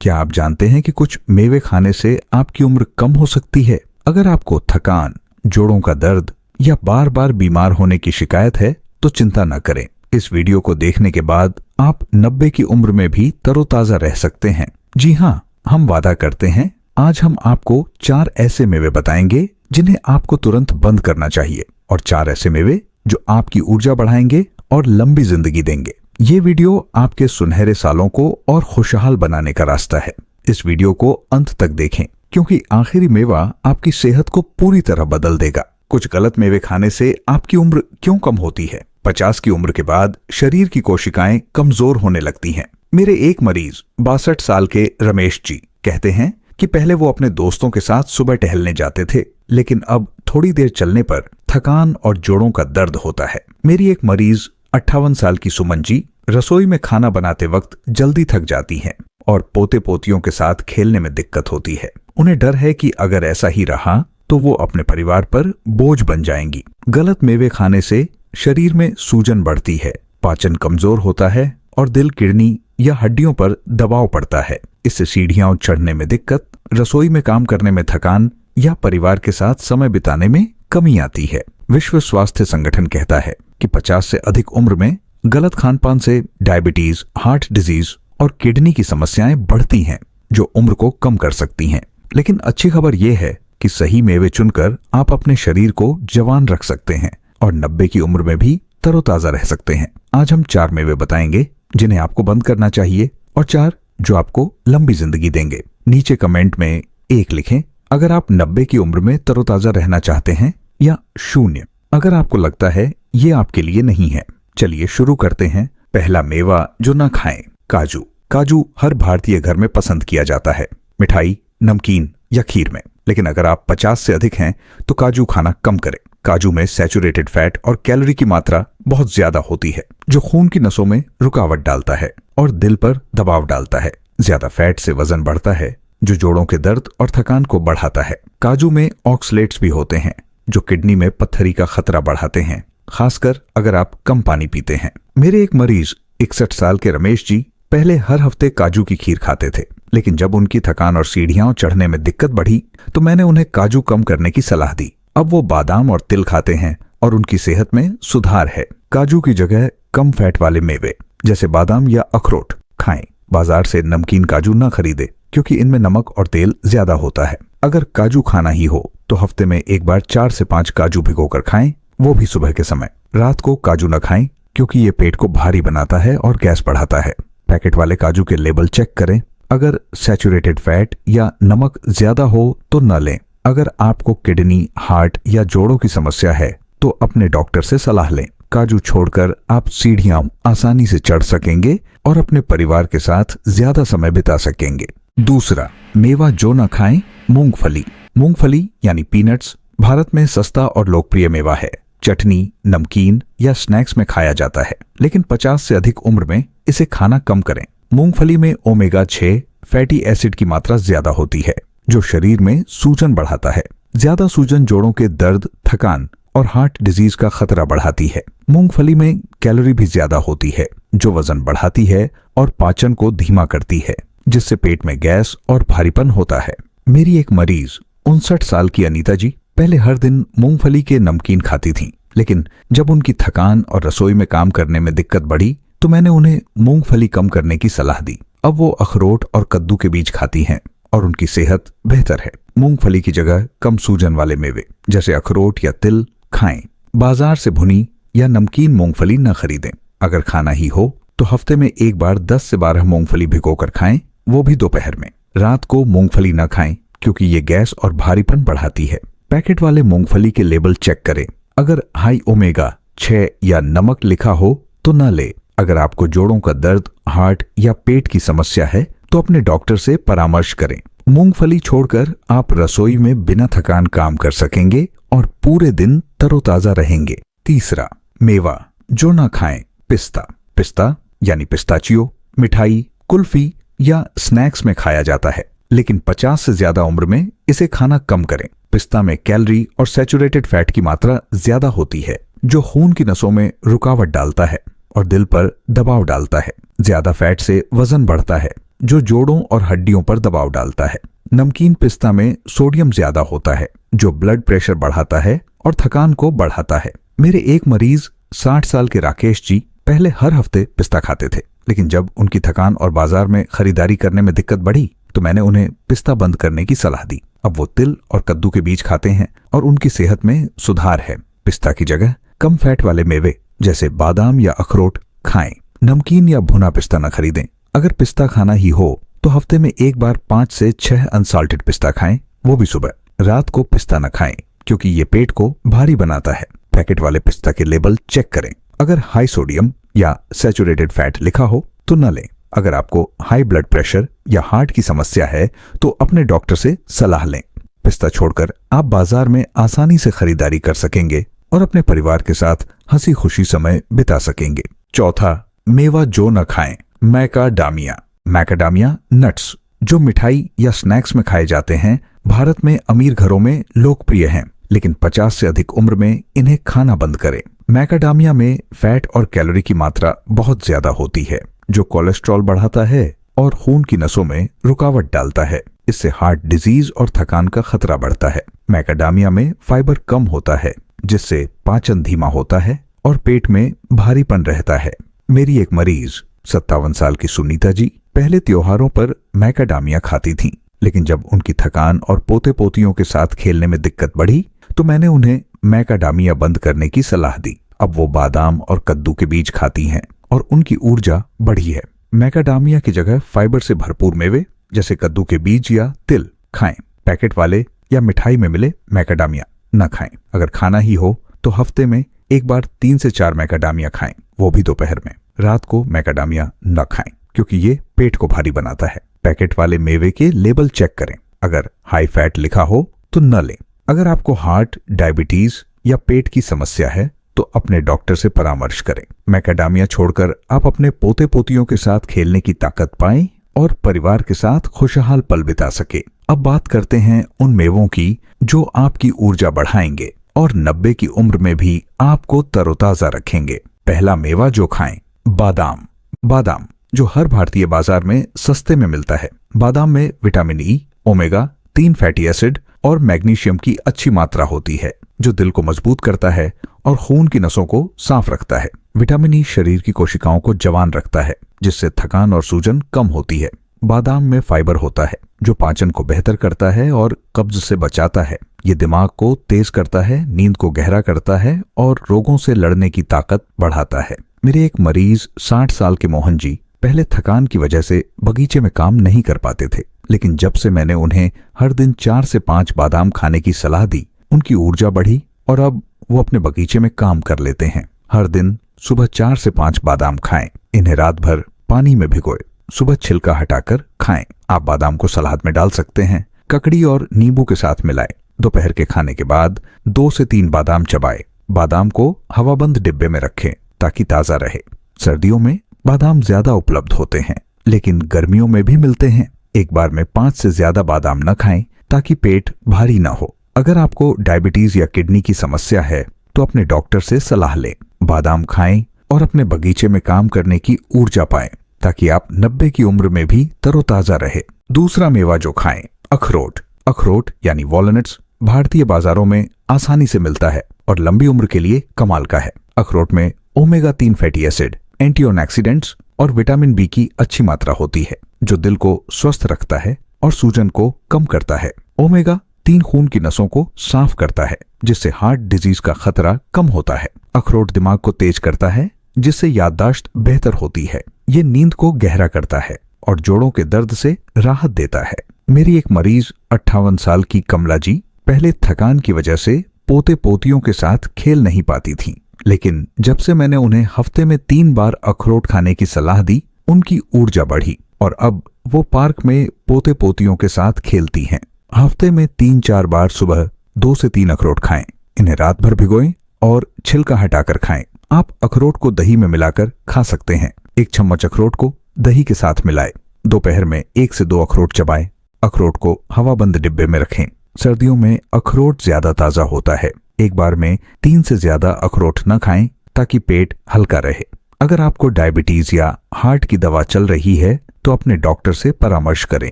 क्या आप जानते हैं कि कुछ मेवे खाने से आपकी उम्र कम हो सकती है? अगर आपको थकान, जोड़ों का दर्द या बार बार बीमार होने की शिकायत है तो चिंता न करें। इस वीडियो को देखने के बाद आप 90 की उम्र में भी तरोताजा रह सकते हैं। जी हाँ, हम वादा करते हैं। आज हम आपको 4 ऐसे मेवे बताएंगे जिन्हें आपको तुरंत बंद करना चाहिए, और 4 ऐसे मेवे जो आपकी ऊर्जा बढ़ाएंगे और लंबी जिंदगी देंगे। ये वीडियो आपके सुनहरे सालों को और खुशहाल बनाने का रास्ता है। इस वीडियो को अंत तक देखें, क्योंकि आखिरी मेवा आपकी सेहत को पूरी तरह बदल देगा। कुछ गलत मेवे खाने से आपकी उम्र क्यों कम होती है? 50 की उम्र के बाद शरीर की कोशिकाएं कमजोर होने लगती हैं। मेरे एक मरीज 62 साल के रमेश जी कहते हैं कि पहले वो अपने दोस्तों के साथ सुबह टहलने जाते थे, लेकिन अब थोड़ी देर चलने पर थकान और जोड़ों का दर्द होता है। मेरी एक मरीज 58 साल की सुमन जी रसोई में खाना बनाते वक्त जल्दी थक जाती हैं और पोते पोतियों के साथ खेलने में दिक्कत होती है। उन्हें डर है कि अगर ऐसा ही रहा तो वो अपने परिवार पर बोझ बन जाएंगी। गलत मेवे खाने से शरीर में सूजन बढ़ती है, पाचन कमजोर होता है और दिल, किडनी या हड्डियों पर दबाव पड़ता है। इससे सीढ़ियां चढ़ने में दिक्कत, रसोई में काम करने में थकान या परिवार के साथ समय बिताने में कमी आती है। विश्व स्वास्थ्य संगठन कहता है कि 50 से अधिक उम्र में गलत खानपान से डायबिटीज, हार्ट डिजीज और किडनी की समस्याएं बढ़ती हैं, जो उम्र को कम कर सकती हैं। लेकिन अच्छी खबर यह है कि सही मेवे चुनकर आप अपने शरीर को जवान रख सकते हैं और 90 की उम्र में भी तरोताजा रह सकते हैं। आज हम 4 मेवे बताएंगे जिन्हें आपको बंद करना चाहिए और 4 जो आपको लंबी जिंदगी देंगे। नीचे कमेंट में 1 लिखें अगर आप 90 की उम्र में तरोताजा रहना चाहते हैं, या 0 अगर आपको लगता है ये आपके लिए नहीं है। चलिए शुरू करते हैं। पहला मेवा जो ना खाएं, काजू। काजू हर भारतीय घर में पसंद किया जाता है, मिठाई, नमकीन या खीर में। लेकिन अगर आप 50 से अधिक हैं तो काजू खाना कम करें। काजू में सैचुरेटेड फैट और कैलोरी की मात्रा बहुत ज्यादा होती है, जो खून की नसों में रुकावट डालता है और दिल पर दबाव डालता है। ज्यादा फैट से वजन बढ़ता है, जो जोड़ों के दर्द और थकान को बढ़ाता है। काजू में ऑक्सलेट्स भी होते हैं, जो किडनी में पत्थरी का खतरा बढ़ाते हैं, खासकर अगर आप कम पानी पीते हैं। मेरे एक मरीज 61 साल के रमेश जी पहले हर हफ्ते काजू की खीर खाते थे, लेकिन जब उनकी थकान और सीढ़ियां चढ़ने में दिक्कत बढ़ी तो मैंने उन्हें काजू कम करने की सलाह दी। अब वो बादाम और तिल खाते हैं और उनकी सेहत में सुधार है। काजू की जगह कम फैट वाले मेवे जैसे बादाम या अखरोट खाएं। बाजार से नमकीन काजू न खरीदें, क्योंकि इनमें नमक और तेल ज्यादा होता है। अगर काजू खाना ही हो तो हफ्ते में एक बार 4 से 5 काजू भिगोकर खाएं, वो भी सुबह के समय। रात को काजू न खाएं, क्योंकि ये पेट को भारी बनाता है और गैस बढ़ाता है। पैकेट वाले काजू के लेबल चेक करें। अगर सैचुरेटेड फैट या नमक ज्यादा हो तो न लें। अगर आपको किडनी, हार्ट या जोड़ों की समस्या है तो अपने डॉक्टर से सलाह लें। काजू छोड़कर आप सीढ़ियां आसानी से चढ़ सकेंगे और अपने परिवार के साथ ज्यादा समय बिता सकेंगे। दूसरा मेवा जो न खाएं, मूंगफली। मूंगफली यानी पीनट्स भारत में सस्ता और लोकप्रिय मेवा है। चटनी, नमकीन या स्नैक्स में खाया जाता है, लेकिन 50 से अधिक उम्र में इसे खाना कम करें। मूंगफली में ओमेगा 6 फैटी एसिड की मात्रा ज्यादा होती है, जो शरीर में सूजन बढ़ाता है। ज्यादा सूजन जोड़ों के दर्द, थकान और हार्ट डिजीज का खतरा बढ़ाती है। मूंगफली में कैलोरी भी ज्यादा होती है, जो वजन बढ़ाती है और पाचन को धीमा करती है, जिससे पेट में गैस और भारीपन होता है। मेरी एक मरीज 59 साल की अनीता जी पहले हर दिन मूंगफली के नमकीन खाती थीं, लेकिन जब उनकी थकान और रसोई में काम करने में दिक्कत बढ़ी तो मैंने उन्हें मूंगफली कम करने की सलाह दी। अब वो अखरोट और कद्दू के बीज खाती हैं और उनकी सेहत बेहतर है। मूंगफली की जगह कम सूजन वाले मेवे जैसे अखरोट या तिल खाएं। बाजार से भुनी या नमकीन मूंगफली न खरीदें। अगर खाना ही हो तो हफ्ते में एक बार 10 से 12 मूंगफली भिगोकर खाएं, वो भी दोपहर में। रात को मूंगफली न खाएं, क्योंकि ये गैस और भारीपन बढ़ाती है। पैकेट वाले मूंगफली के लेबल चेक करें। अगर हाई ओमेगा 6 या नमक लिखा हो तो न ले। अगर आपको जोड़ों का दर्द, हार्ट या पेट की समस्या है तो अपने डॉक्टर से परामर्श करें। मूंगफली छोड़कर आप रसोई में बिना थकान काम कर सकेंगे और पूरे दिन तरोताजा रहेंगे। तीसरा मेवा जो ना खाएं, पिस्ता। पिस्ता यानी पिस्ताचियो मिठाई, कुल्फी या स्नैक्स में खाया जाता है, लेकिन 50 से ज्यादा उम्र में इसे खाना कम करें। पिस्ता में कैलोरी और सैचुरेटेड फैट की मात्रा ज्यादा होती है, जो खून की नसों में रुकावट डालता है और दिल पर दबाव डालता है। ज्यादा फैट से वजन बढ़ता है, जो जोड़ों और हड्डियों पर दबाव डालता है। नमकीन पिस्ता में सोडियम ज्यादा होता है, जो ब्लड प्रेशर बढ़ाता है और थकान को बढ़ाता है। मेरे एक मरीज 60 साल के राकेश जी पहले हर हफ्ते पिस्ता खाते थे, लेकिन जब उनकी थकान और बाजार में खरीदारी करने में दिक्कत बढ़ी तो मैंने उन्हें पिस्ता बंद करने की सलाह दी। अब वो तिल और कद्दू के बीज खाते हैं और उनकी सेहत में सुधार है। पिस्ता की जगह कम फैट वाले मेवे जैसे बादाम या अखरोट खाएं। नमकीन या भुना पिस्ता न खरीदें। अगर पिस्ता खाना ही हो तो हफ्ते में एक बार 5 से 6 अनसाल्टेड पिस्ता खाएं, वो भी सुबह। रात को पिस्ता न खाएं क्योंकि ये पेट को भारी बनाता है। पैकेट वाले पिस्ता के लेबल चेक करें। अगर हाई सोडियम या सैचुरेटेड फैट लिखा हो तो न लें। अगर आपको हाई ब्लड प्रेशर या हार्ट की समस्या है तो अपने डॉक्टर से सलाह लें। पिस्ता छोड़कर आप बाजार में आसानी से खरीदारी कर सकेंगे और अपने परिवार के साथ हंसी खुशी समय बिता सकेंगे। चौथा, मेवा जो न खाएं, मैकाडामिया। मैकाडामिया नट्स जो मिठाई या स्नैक्स में खाए जाते हैं, भारत में अमीर घरों में लोकप्रिय हैं, लेकिन 50 से अधिक उम्र में इन्हें खाना बंद करें। मैकाडामिया में फैट और कैलोरी की मात्रा बहुत ज्यादा होती है, जो कोलेस्ट्रॉल बढ़ाता है और खून की नसों में रुकावट डालता है। इससे हार्ट डिजीज और थकान का खतरा बढ़ता है। मैकाडामिया में फाइबर कम होता है, जिससे पाचन धीमा होता है और पेट में भारीपन रहता है। मेरी एक मरीज 57 साल की सुनीता जी पहले त्योहारों पर मैकाडामिया खाती थीं, लेकिन जब उनकी थकान और पोते पोतियों के साथ खेलने में दिक्कत बढ़ी तो मैंने उन्हें मैकाडामिया बंद करने की सलाह दी। अब वो बादाम और कद्दू के बीज खाती हैं और उनकी ऊर्जा बढ़ी है। मैकाडामिया की जगह फाइबर से भरपूर मेवे जैसे कद्दू के बीज या तिल खाएं। पैकेट वाले या मिठाई में मिले मैकाडामिया न खाएं। अगर खाना ही हो तो हफ्ते में एक बार 3 से 4 मैकाडामिया खाएं, वो भी दोपहर में। रात को मैकाडामिया न खाएं क्योंकि ये पेट को भारी बनाता है। पैकेट वाले मेवे के लेबल चेक करें। अगर हाई फैट लिखा हो तो न लें। अगर आपको हार्ट, डायबिटीज या पेट की समस्या है तो अपने डॉक्टर से परामर्श करें। मैकाडामिया छोड़कर आप अपने पोते पोतियों के साथ खेलने की ताकत पाएं और परिवार के साथ खुशहाल पल बिता सके। अब बात करते हैं उन मेवों की जो आपकी ऊर्जा बढ़ाएंगे और 90 की उम्र में भी आपको तरोताजा रखेंगे। पहला मेवा जो खाएं, बादाम। बादाम जो हर भारतीय बाजार में सस्ते में मिलता है। बादाम में vitamin E, omega 3 fatty acid और मैग्नीशियम की अच्छी मात्रा होती है, जो दिल को मजबूत करता है और खून की नसों को साफ रखता है। विटामिन ई शरीर की कोशिकाओं को जवान रखता है, जिससे थकान और सूजन कम होती है। बादाम में फाइबर होता है, जो पाचन को बेहतर करता है और कब्ज से बचाता है। ये दिमाग को तेज करता है, नींद को गहरा करता है और रोगों से लड़ने की ताकत बढ़ाता है। मेरे एक मरीज 60 साल के मोहन जी पहले थकान की वजह से बगीचे में काम नहीं कर पाते थे, लेकिन जब से मैंने उन्हें हर दिन 4 से 5 बादाम खाने की सलाह दी, उनकी ऊर्जा बढ़ी और अब वो अपने बगीचे में काम कर लेते हैं। हर दिन सुबह 4 से 5 बादाम खाएं। इन्हें रात भर पानी में भिगोए, सुबह छिलका हटाकर खाएं। आप बादाम को सलाद में डाल सकते हैं, ककड़ी और नींबू के साथ मिलाएं। दोपहर के खाने के बाद 2 से 3 बादाम चबाएं। बादाम को हवाबंद डिब्बे में रखें ताकि ताजा रहे। सर्दियों में बादाम ज्यादा उपलब्ध होते हैं, लेकिन गर्मियों में भी मिलते हैं। एक बार में 5 से ज्यादा बादाम न खाएं ताकि पेट भारी ना हो। अगर आपको डायबिटीज या किडनी की समस्या है तो अपने डॉक्टर से सलाह लें। बादाम खाएं और अपने बगीचे में काम करने की ऊर्जा पाएं ताकि आप 90 की उम्र में भी तरोताजा रहे। दूसरा मेवा जो खाएं, अखरोट। अखरोट यानी वॉलनट्स भारतीय बाजारों में आसानी से मिलता है और लंबी उम्र के लिए कमाल का है। अखरोट में ओमेगा 3 फैटी एसिड, एंटीऑक्सीडेंट्स और विटामिन बी की अच्छी मात्रा होती है, जो दिल को स्वस्थ रखता है और सूजन को कम करता है। ओमेगा 3 खून की नसों को साफ करता है, जिससे हार्ट डिजीज का खतरा कम होता है। अखरोट दिमाग को तेज करता है, जिससे याददाश्त बेहतर होती है। ये नींद को गहरा करता है और जोड़ों के दर्द से राहत देता है। मेरी एक मरीज 58 साल की कमला जी पहले थकान की वजह से पोते पोतियों के साथ खेल नहीं पाती थीं, लेकिन जब से मैंने उन्हें हफ्ते में 3 बार अखरोट खाने की सलाह दी, उनकी ऊर्जा बढ़ी और अब वो पार्क में पोते पोतियों के साथ खेलती हैं। हफ्ते में 3-4 बार सुबह 2 से 3 अखरोट खाएं। इन्हें रात भर भिगोएं और छिलका हटाकर खाएं। आप अखरोट को दही में मिलाकर खा सकते हैं। 1 चम्मच अखरोट को दही के साथ मिलाएं। दोपहर में 1 से 2 अखरोट चबाएं। अखरोट को हवाबंद डिब्बे में रखें। सर्दियों में अखरोट ज्यादा ताजा होता है। एक बार में 3 से ज्यादा अखरोट न खाएं ताकि पेट हल्का रहे। अगर आपको डायबिटीज या हार्ट की दवा चल रही है तो अपने डॉक्टर से परामर्श करें।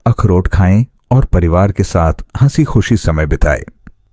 अखरोट खाएं और परिवार के साथ हंसी खुशी समय बिताएं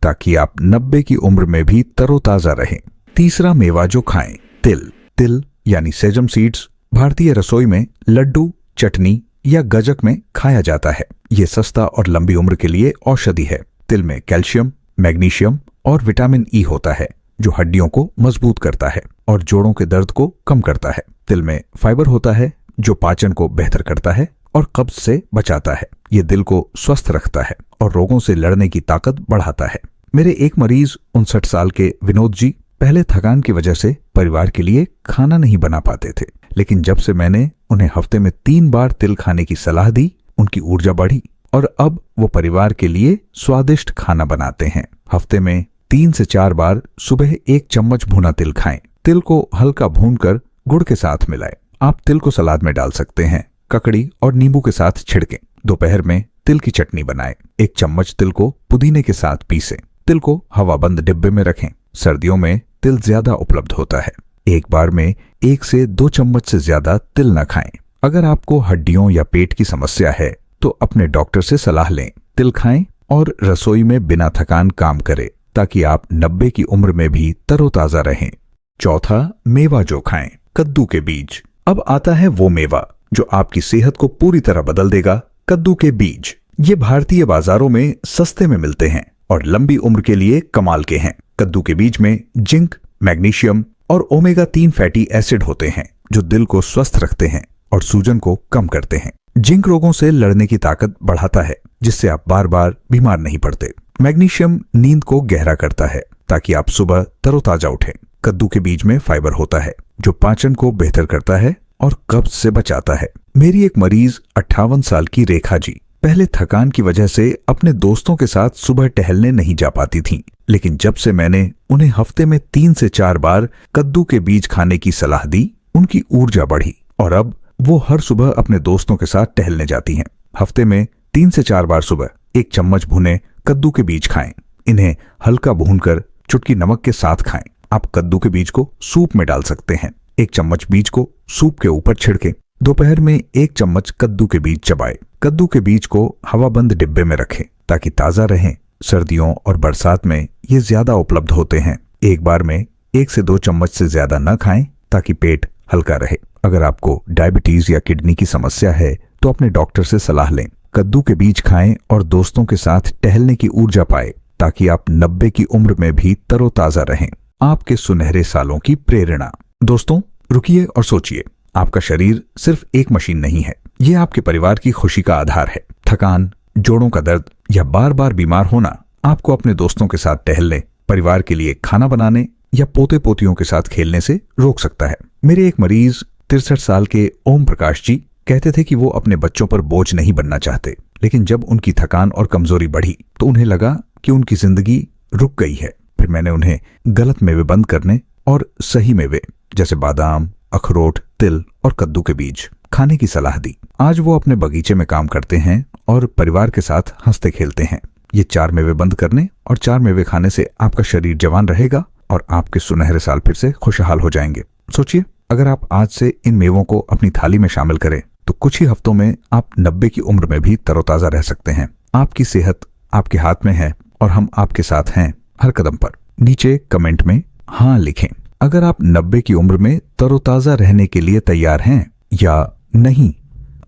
ताकि आप 90 की उम्र में भी तरोताजा रहें। तीसरा मेवा जो खाएं, तिल यानी सेजम सीड्स भारतीय रसोई में लड्डू, चटनी या गजक में खाया जाता है। ये सस्ता और लंबी उम्र के लिए औषधि है। तिल में कैल्शियम, मैग्नीशियम और विटामिन ई होता है जो हड्डियों को मजबूत करता है और जोड़ों के दर्द को कम करता है। तिल में फाइबर होता है जो पाचन को बेहतर करता है और कब्ज से बचाता है। ये दिल को स्वस्थ रखता है और रोगों से लड़ने की ताकत बढ़ाता है। मेरे एक मरीज 59 साल के विनोद जी पहले थकान की वजह से परिवार के लिए खाना नहीं बना पाते थे, लेकिन जब से मैंने उन्हें हफ्ते में 3 बार तिल खाने की सलाह दी, उनकी ऊर्जा बढ़ी और अब वो परिवार के लिए स्वादिष्ट खाना बनाते हैं। हफ्ते में 3 से 4 बार सुबह 1 चम्मच भुना तिल खाएं। तिल को हल्का भूनकर गुड़ के साथ मिलाएं। आप तिल को सलाद में डाल सकते हैं, ककड़ी और नींबू के साथ छिड़कें। दोपहर में तिल की चटनी बनाएं। 1 चम्मच तिल को पुदीने के साथ पीसें। तिल को हवाबंद डिब्बे में रखें। सर्दियों में तिल ज्यादा उपलब्ध होता है। एक बार में 1 से 2 चम्मच से ज्यादा तिल न खाएं। अगर आपको हड्डियों या पेट की समस्या है तो अपने डॉक्टर से सलाह लें। तिल खाएं और रसोई में बिना थकान काम करें ताकि आप 90 की उम्र में भी तरोताजा रहें। चौथा मेवा जो खाएं, कद्दू के बीज। अब आता है वो मेवा जो आपकी सेहत को पूरी तरह बदल देगा, कद्दू के बीज। ये भारतीय बाजारों में सस्ते में मिलते हैं और लंबी उम्र के लिए कमाल के हैं। कद्दू के बीज में जिंक, मैग्नीशियम और ओमेगा 3 फैटी एसिड होते हैं जो दिल को स्वस्थ रखते हैं और सूजन को कम करते हैं। जिंक रोगों से लड़ने की ताकत बढ़ाता है जिससे आप बार बार बीमार नहीं पड़ते। मैग्नीशियम नींद को गहरा करता है ताकि आप सुबह तरोताजा उठें। कद्दू के बीज में फाइबर होता है जो पाचन को बेहतर करता है और कब्ज से बचाता है। मेरी एक मरीज 58 साल की रेखा जी पहले थकान की वजह से अपने दोस्तों के साथ सुबह टहलने नहीं जा पाती थीं, लेकिन जब से मैंने उन्हें हफ्ते में 3 से 4 बार कद्दू के बीज खाने की सलाह दी, उनकी ऊर्जा बढ़ी और अब वो हर सुबह अपने दोस्तों के साथ टहलने जाती हैं। हफ्ते में 3 से 4 बार सुबह 1 चम्मच भुने कद्दू के बीज खाएं। इन्हें हल्का भूनकर चुटकी नमक के साथ खाएं। आप कद्दू के बीज को सूप में डाल सकते हैं। 1 चम्मच बीज को सूप के ऊपर छिड़कें। दोपहर में 1 चम्मच कद्दू के बीज चबाएं। कद्दू के बीज को हवाबंद डिब्बे में रखें ताकि ताजा रहें। सर्दियों और बरसात में ये ज्यादा उपलब्ध होते हैं। एक बार में 1 से 2 चम्मच से ज्यादा न खाएं ताकि पेट हल्का रहे। अगर आपको डायबिटीज या किडनी की समस्या है तो अपने डॉक्टर से सलाह लें। कद्दू के बीज खाएं और दोस्तों के साथ टहलने की ऊर्जा पाएं ताकि आप 90 की उम्र में भी तरोताजा रहें। आपके सुनहरे सालों की प्रेरणा। दोस्तों, रुकिए और सोचिए, आपका शरीर सिर्फ एक मशीन नहीं है, ये आपके परिवार की खुशी का आधार है। थकान, जोड़ों का दर्द या बार बार बीमार होना आपको अपने दोस्तों के साथ टहलने, परिवार के लिए खाना बनाने या पोते पोतियों के साथ खेलने से रोक सकता है। मेरे एक मरीज 63 साल के ओम प्रकाश जी कहते थे कि वो अपने बच्चों पर बोझ नहीं बनना चाहते, लेकिन जब उनकी थकान और कमजोरी बढ़ी तो उन्हें लगा कि उनकी जिंदगी रुक गई है। फिर मैंने उन्हें गलत मेवे बंद करने और सही मेवे जैसे बादाम, अखरोट, तिल और कद्दू के बीज खाने की सलाह दी। आज वो अपने बगीचे में काम करते हैं और परिवार के साथ हंसते खेलते हैं। ये 4 मेवे बंद करने और 4 मेवे खाने से आपका शरीर जवान रहेगा और आपके सुनहरे साल फिर से खुशहाल हो जाएंगे। सोचिए, अगर आप आज से इन मेवों को अपनी थाली में शामिल करें तो कुछ ही हफ्तों में आप 90 की उम्र में भी तरोताजा रह सकते हैं। आपकी सेहत आपके हाथ में है और हम आपके साथ हैं हर कदम पर। नीचे कमेंट में हाँ लिखें अगर आप 90 की उम्र में तरोताजा रहने के लिए तैयार हैं या नहीं,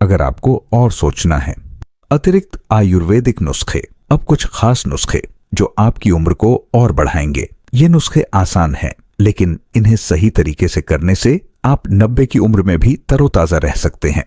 अगर आपको और सोचना है। अतिरिक्त आयुर्वेदिक नुस्खे। अब कुछ खास नुस्खे जो आपकी उम्र को और बढ़ाएंगे। ये नुस्खे आसान हैं, लेकिन इन्हें सही तरीके से करने से आप 90 की उम्र में भी तरोताजा रह सकते हैं।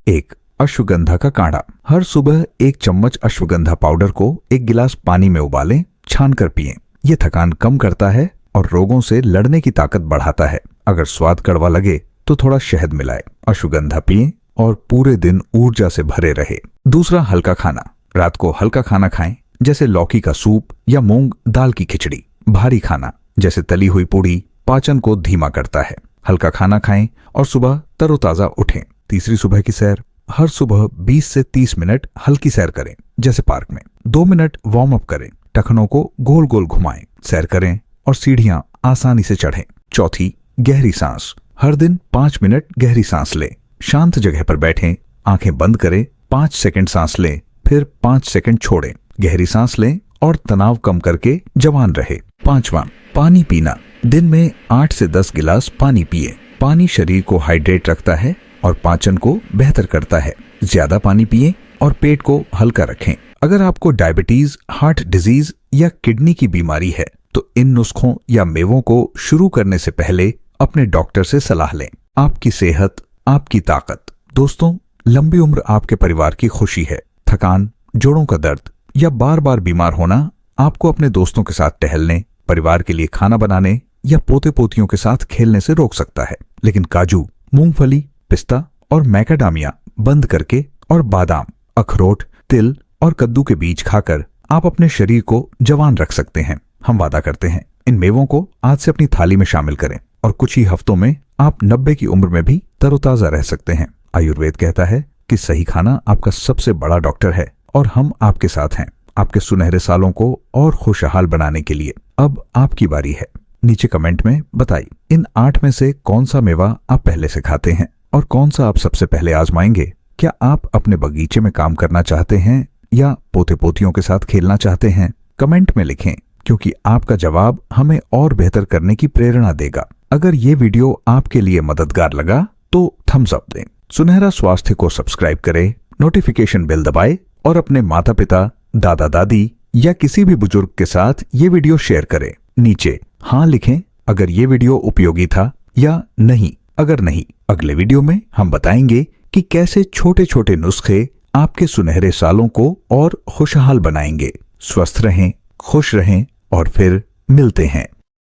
1. अश्वगंधा का काढ़ा। हर सुबह 1 चम्मच अश्वगंधा पाउडर को 1 गिलास पानी में उबालें, छानकर पिएं। ये थकान कम करता है और रोगों से लड़ने की ताकत बढ़ाता है। अगर स्वाद कड़वा लगे तो थोड़ा शहद मिलाएं। अश्वगंधा पिएं और पूरे दिन ऊर्जा से भरे रहे। 2. हल्का खाना। रात को हल्का खाना खाएं, जैसे लौकी का सूप या मूंग दाल की खिचड़ी। भारी खाना जैसे तली हुई पूड़ी पाचन को धीमा करता है। हल्का खाना खाएं और सुबह तरोताजा उठें। 3. सुबह की सैर। हर सुबह 20 से 30 मिनट हल्की सैर करें, जैसे पार्क में। 2 मिनट वार्म अप करें, टखनों को गोल गोल घुमाएं, सैर करें और सीढ़ियां आसानी से चढ़ें। 4. गहरी सांस। हर दिन 5 मिनट गहरी सांस लें। शांत जगह पर बैठें, आंखें बंद करें, 5 सेकंड सांस लें, फिर 5 सेकंड छोड़ें। गहरी सांस लें और तनाव कम करके जवान रहे। 5वां, पानी पीना। दिन में 8 से 10 गिलास पानी पिए। पानी शरीर को हाइड्रेट रखता है और पाचन को बेहतर करता है। ज्यादा पानी पिए और पेट को हल्का रखें। अगर आपको डायबिटीज, हार्ट डिजीज या किडनी की बीमारी है तो इन नुस्खों या मेवों को शुरू करने से पहले अपने डॉक्टर से सलाह लें। आपकी सेहत, आपकी ताकत। दोस्तों, लंबी उम्र आपके परिवार की खुशी है। थकान, जोड़ों का दर्द या बार बार बीमार होना आपको अपने दोस्तों के साथ टहलने, परिवार के लिए खाना बनाने या पोते पोतियों के साथ खेलने से रोक सकता है। लेकिन काजू, मूंगफली, पिस्ता और मैकाडामिया बंद करके और बादाम, अखरोट, तिल और कद्दू के बीज खाकर आप अपने शरीर को जवान रख सकते हैं। हम वादा करते हैं इन मेवों को आज से अपनी थाली में शामिल करें और कुछ ही हफ्तों में आप 90 की उम्र में भी तरोताजा रह सकते हैं। आयुर्वेद कहता है कि सही खाना आपका सबसे बड़ा डॉक्टर है और हम आपके साथ हैं आपके सुनहरे सालों को और खुशहाल बनाने के लिए। अब आपकी बारी है। नीचे कमेंट में बताइए इन 8 में से कौन सा मेवा आप पहले से खाते हैं और कौन सा आप सबसे पहले आजमाएंगे। क्या आप अपने बगीचे में काम करना चाहते हैं या पोते पोतियों के साथ खेलना चाहते हैं? कमेंट में लिखें, क्योंकि आपका जवाब हमें और बेहतर करने की प्रेरणा देगा। अगर ये वीडियो आपके लिए मददगार लगा तो थम्स अप दें। सुनहरा स्वास्थ्य को सब्सक्राइब करें, नोटिफिकेशन बेल दबाएं और अपने माता पिता, दादा दादी या किसी भी बुजुर्ग के साथ ये वीडियो शेयर करें। नीचे हाँ लिखें अगर ये वीडियो उपयोगी था या नहीं अगर नहीं। अगले वीडियो में हम बताएंगे कि कैसे छोटे छोटे नुस्खे आपके सुनहरे सालों को और खुशहाल बनाएंगे। स्वस्थ रहें, खुश रहें और फिर मिलते हैं।